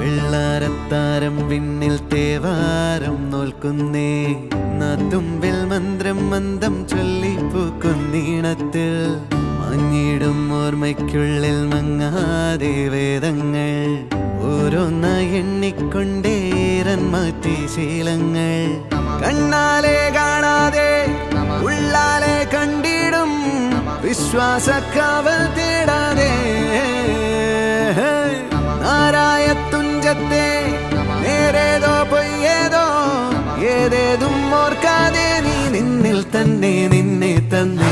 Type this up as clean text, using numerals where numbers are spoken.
വെള്ളാരത്താരം വിണ്ണിൽ തേവാരം നോൽക്കുന്നേ തുമ്പിൽ മന്ത്രം മന്ദം ചൊല്ലിപ്പൂക്കുന്നീണത്തിൽ മഞ്ഞിടും ഓർമ്മയ്ക്കുള്ളിൽ മങ്ങാതെ വേദങ്ങൾ ഓരോന്നായി എണ്ണിക്കൊണ്ടേരൻ മാറ്റി ശീലങ്ങൾ കണ്ണാലെ കാണാതെ ഉള്ളാലെ കണ്ടിടും വിശ്വാസക്കാവൽ തേടാതെ നാരായ തുഞ്ചത്തെ നേരേതോ പൊയ്യേതോ ഏതേതും ഓർക്കാതെ നീ നിന്നിൽ തന്നെ നിന്നെ തന്നെ